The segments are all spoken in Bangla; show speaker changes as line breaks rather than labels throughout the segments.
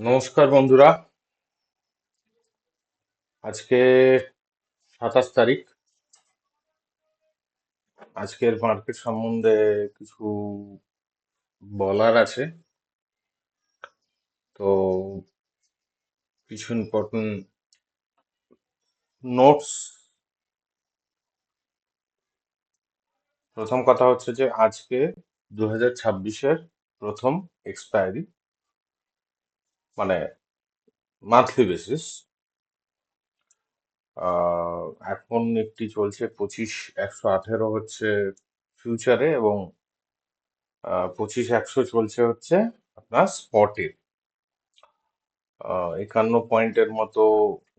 নমস্কার বন্ধুরা। আজকে 27 তারিখ। আজকের মার্কেট সম্বন্ধে কিছু বলার আছে। তো কিছু ইম্পর্টেন্ট নোটস। প্রথম কথা হচ্ছে যে আজকে 2026-এর প্রথম এক্সপায়ারি, মানে মান্থলি বেসিস। এখন নিফটি চলছে 25,118 হচ্ছে ফিউচারে, এবং 25,100 চলছে হচ্ছে আপনার স্পটে। 51 পয়েন্টের মতো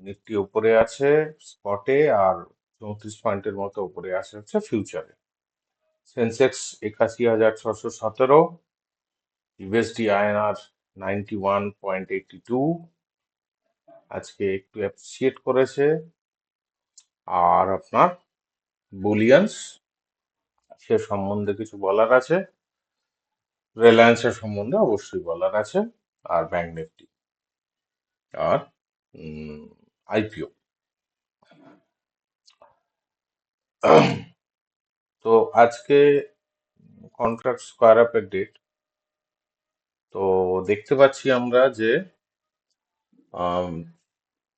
নিফটি উপরে আছে স্পটে, আর 34 পয়েন্টের মতো উপরে আছে হচ্ছে ফিউচারে। সেন্সেক্স 81,617, ইউএসডি আইএনআর 91.82, আজকে একটু অ্যাপ্রিসিয়েট করেছে। আর আপনার বুলিয়ান্স, সে সম্বন্ধে কিছু বলার আছে। রিলায়েন্সের সম্বন্ধে অবশ্যই বলার আছে। আর ব্যাংক নিফটি আর আইপিও। তো আজকে কন্ট্রাক্ট স্কোয়ার আপের ডেট। তো দেখতে পাচ্ছি আমরা যে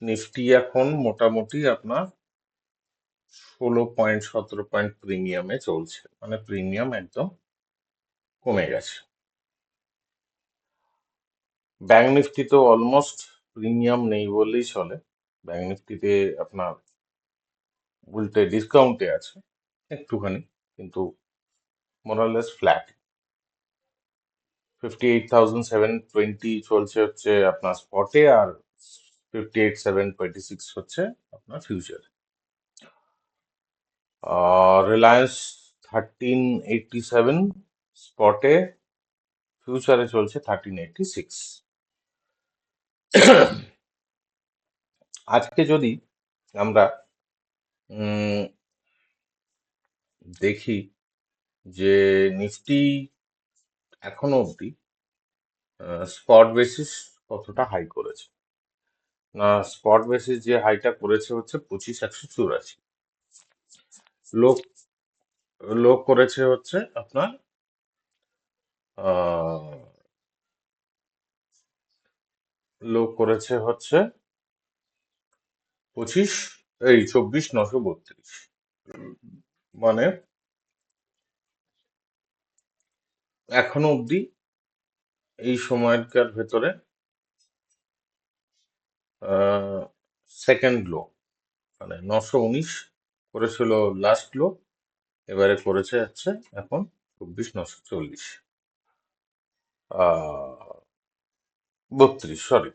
নিফটি এখন মোটামুটি আপনার 16.17 পয়েন্ট প্রিমিয়ামে চলছে, মানে প্রিমিয়াম একদম কমে গেছে। ব্যাংক নিফটি তো অলমোস্ট প্রিমিয়াম নেই বললেই চলে। ব্যাংক নিফটিতে আপনার উল্টে ডিসকাউন্টে আছে একটুখানি, কিন্তু মোরালেস ফ্ল্যাট। 58,720 চলছে হচ্ছে আপনার স্পটে, আর 58,726 হচ্ছে আপনার ফিউচার। রিলায়েন্স 1387 স্পটে, ফিউচারে চলছে 1386। আজকে যদি আমরা উম, দেখি যে নিফটি এখনো অবধি স্পট বেসিস কতটা হাই করেছে। না, স্পট বেসিস যে হাইটা করেছে হচ্ছে 25,184। লো লো করেছে হচ্ছে আপনার লো করেছে হচ্ছে 24,932। মানে এখনো অবধি এই সময়কার ভেতরে সেকেন্ড লো, মানে 919 করেছিল লাস্ট লো, এবারে করেছে হচ্ছে এখন 24,940, 32, সরি।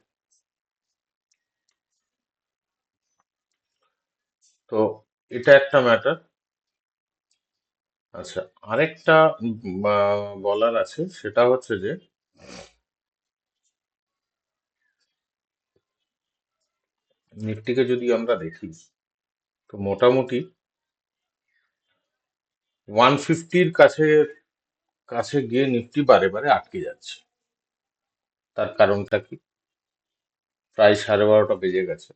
তো এটা একটা ম্যাটার। আচ্ছা, আরেকটা বলার আছে, সেটা হচ্ছে যে নিফটিকে যদি আমরা দেখি, তো মোটামুটি 150-র কাছে কাছে গিয়ে নিফটি বারে বারে আটকে যাচ্ছে। তার কারণটা কি? প্রায় 12:30 বেজে গেছে।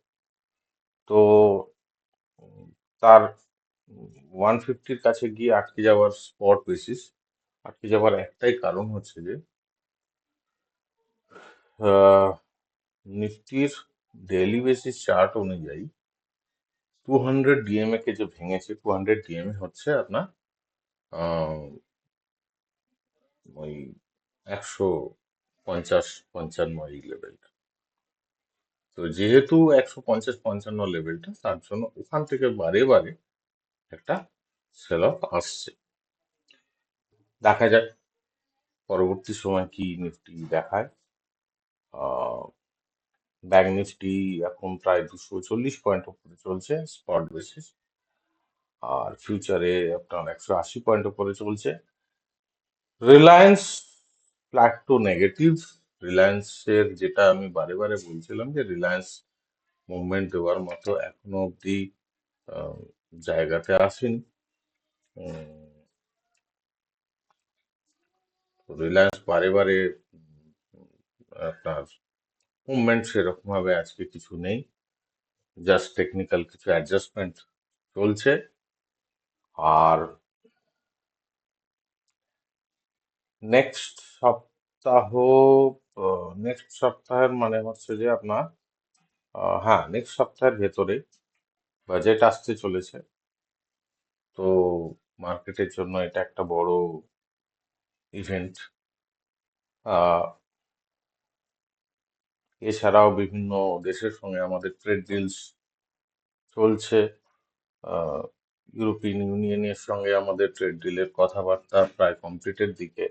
তো উম, তার 150-র কাছে গিয়ে আটকে যাওয়ার স্পট বেসিস আটকে যাওয়ার একটাই কারণ হচ্ছে যে আহ, নিফটির ডেইলি বেসিস চার্ট অনুযায়ী 200 ডিএমএ কে যে ভেঙেছে, 200 ডিএমএ হচ্ছে আপনার আহ, ওই 150-55 এই লেভেলটা। তো যেহেতু 150-55 লেভেলটা, তার জন্য ওখান থেকে বারে বারে একটা সেল অফ আসছে। দেখা যাক পরবর্তী সময় কি নিফটি দেখায়। আহ ব্যাংক নিফটি এখন প্রায় 240 পয়েন্ট উপরে চলছে স্পট বেসিস, আর ফিউচারে আপনার 180 পয়েন্ট উপরে চলছে। Reliance flat to negative. রিলায়েন্সের যেটা আমি বারে বারে বলছিলাম, যে রিলায়েন্স মুভমেন্ট দেওয়ার মতো এখনো অব্দি আহ, জায়গাতে আসেনি। রিলায়েন্স বারে বারে আপনার মুভমেন্ট সেরকম ভাবে আজকে কিছু নেই, জাস্ট টেকনিক্যাল কিছু অ্যাডজাস্টমেন্ট চলছে। আর নেক্সট সপ্তাহ নেক্সট সপ্তাহের মানে হচ্ছে যে আপনার হ্যাঁ, নেক্সট সপ্তাহের ভেতরে বাজেট আসতে চলেছে। তো মার্কেটের জন্য এটা একটা বড় ইভেন্ট। এছাড়াও বিভিন্ন দেশের সঙ্গে আমাদের ট্রেড ডিলস চলছে। আহ, ইউরোপিয়ান ইউনিয়নের সঙ্গে আমাদের ট্রেড ডিলের কথাবার্তা প্রায় কমপ্লিটের দিকে।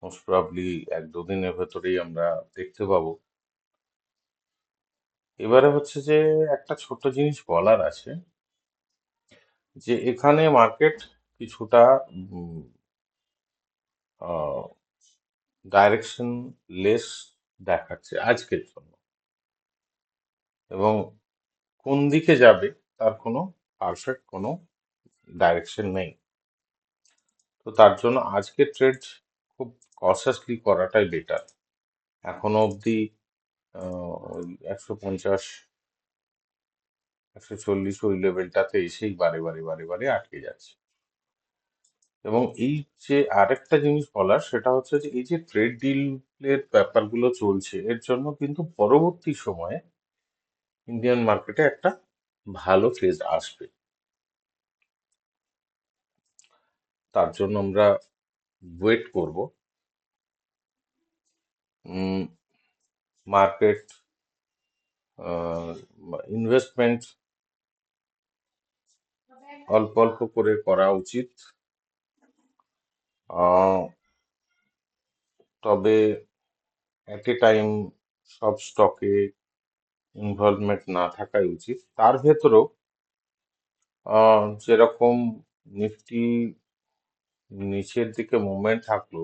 মোস্ট প্রবাবলি 1-2 দিনের ভেতরেই আমরা দেখতে পাবো। এবারে হচ্ছে যে একটা ছোট্ট জিনিস বলার আছে, যে এখানে মার্কেট কিছুটা ডাইরেকশন লেস দেখাচ্ছে আজকের জন্য, এবং কোন দিকে যাবে তার কোনো পারফেক্ট কোনো ডাইরেকশন নেই। তো তার জন্য আজকে ট্রেড খুব কশাসলি করাটাই বেটার। এখনো অবধি ওই 150, 140 ওই লেভেলটাতে এসেই বারে বারে বারে বারে আটকে যাচ্ছে। এবং এই যে আরেকটা জিনিস বলার, সেটা হচ্ছে যে এই যে ট্রেড ডিলের ব্যাপারগুলো চলছে, এর জন্য কিন্তু পরবর্তী সময়ে ইন্ডিয়ান মার্কেটে একটা ভালো ফেজ আসবে। তার জন্য আমরা ওয়েট করব। মার্কেট ইনভেস্টমেন্ট অল্প অল্প করে করা উচিত। আহ, তবে এট এ টাইম সব স্টকে ইনভলভমেন্ট না থাকাই উচিত। তার ভেতরেও যেরকম নিফটি নিচের দিকে মুভমেন্ট থাকলো,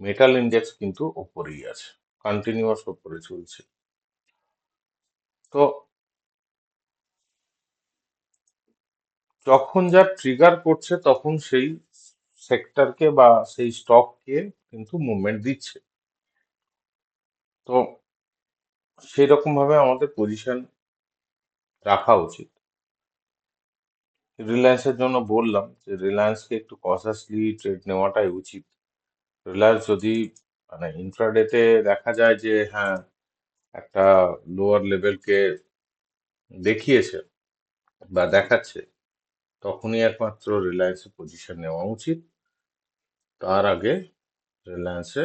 মেটাল ইন্ডেক্স কিন্তু ওপরেই আছে, কন্টিনিউয়াস ওপরে চলছে। তো যখন যা ট্রিগার করছে তখন সেই সেক্টরকে বা সেই স্টককে কিন্তু মুভমেন্ট দিচ্ছে। তো সেই রকম ভাবে আমাদের পজিশন রাখা উচিত। রিলায়েন্সের জন্য বললাম যে রিলায়েন্সকে একটু কশাসলি ট্রেড নেওয়াটাই উচিত। রিলায়েন্স যদি মানে ইন্ট্রাডেতে দেখা যায় যে হ্যাঁ, একটা লোয়ার লেভেলকে দেখিয়েছে বা দেখাচ্ছে, তখনই একমাত্র রিলায়েন্সে পজিশন নেওয়া উচিত। তার আগে রিলায়েন্সে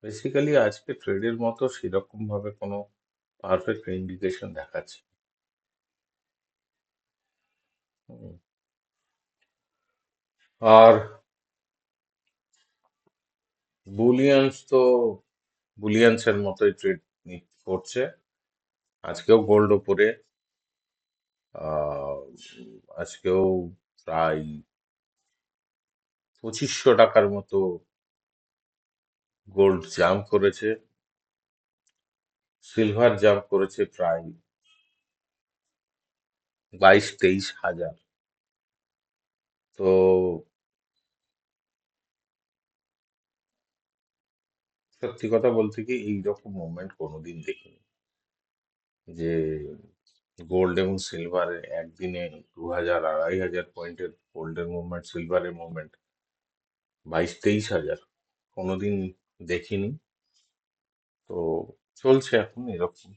বেসিক্যালি আজকে ট্রেডের মতো সেরকম ভাবে কোনো পারফেক্ট ইন্ডিকেশন দেখাচ্ছে না। হুম। আর বুলিয়ান্স তো বুলিয়ান্সের মতোই ট্রেড করছে। আজকেও গোল্ড ওপরে, আহ, আজকেও প্রায় 2500 টাকার মতো গোল্ড জাম্প করেছে। সিলভার জাম্প করেছে প্রায় 22-23 হাজার। তো সত্যি কথা বলতে কি, এইরকম মুভমেন্ট কোনোদিন দেখিনি যে গোল্ড এবং সিলভারে একদিনে 2000-2500 পয়েন্টের গোল্ডের মুভমেন্ট, সিলভারের মুভমেন্ট 22-23 হাজার কোনোদিন দেখিনি। তো চলছে এখন এরকম,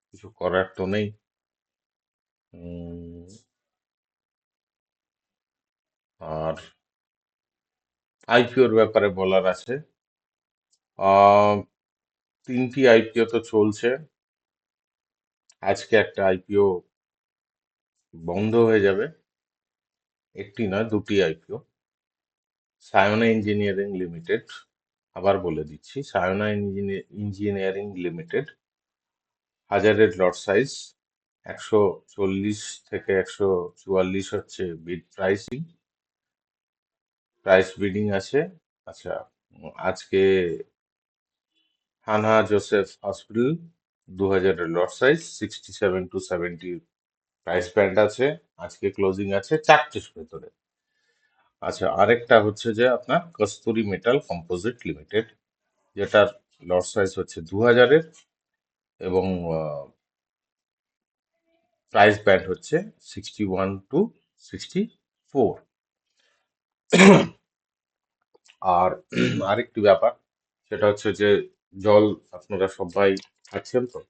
কিছু করার তো নেই। উম, আর আইপিওর ব্যাপারে বলার আছে। আহ 3টি আইপিও তো চলছে। আজকে একটা আইপিও বন্ধ হয়ে যাবে। একটি নয়, 2টি আইপিও। সায়োনা ইঞ্জিনিয়ারিং লিমিটেড, আবার বলে দিচ্ছি, সায়োনা ইঞ্জিনিয়ারিং লিমিটেড, হাজারের লট সাইজ 140 থেকে 144 হচ্ছে বিড প্রাইসিং, প্রাইস বিডিং আছে। আচ্ছা, আজকে হানহা জোসেফ হসপিটাল 2000-এর lot size 67 to 70 price band আছে। আজকে ক্লোজিং আছে 4টের ভেতরে। আচ্ছা, আরেকটা হচ্ছে যে আপনার কস্তুরি মেটাল কম্পোজিট লিমিটেড, যেটার লট সাইজ হচ্ছে 2000-এর, এবং প্রাইস ব্যান্ড হচ্ছে 61 to 64। আর আরেকটি ব্যাপার, সেটা হচ্ছে যে জল আপনারা সবাই খাচ্ছেন তো,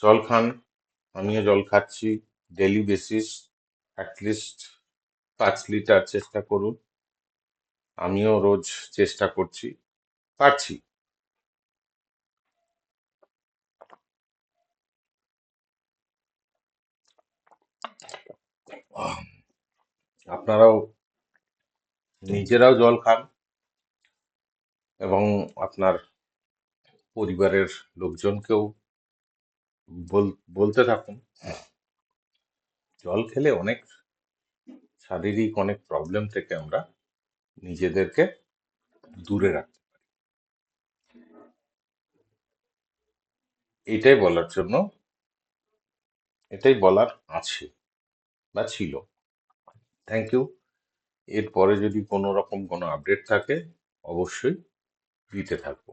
জল খান, আমিও জল খাচ্ছি ডেলি বেসিস, অ্যাটলিস্ট 5 লিটার চেষ্টা করুন। আমিও রোজ চেষ্টা করছি, পারছি। আপনারাও নিজেরাও জল খান এবং আপনার পরিবারের লোকজনকেও বলতে থাকুন। জল খেলে অনেক শারীরিক অনেক প্রবলেম থেকে আমরা নিজেদেরকে দূরে রাখতে, এটাই বলার জন্য, এটাই বলার আছে বা ছিল। Thank you. এরপরে যদি কোনো রকম কোনো আপডেট থাকে, অবশ্যই দিতে থাকবো।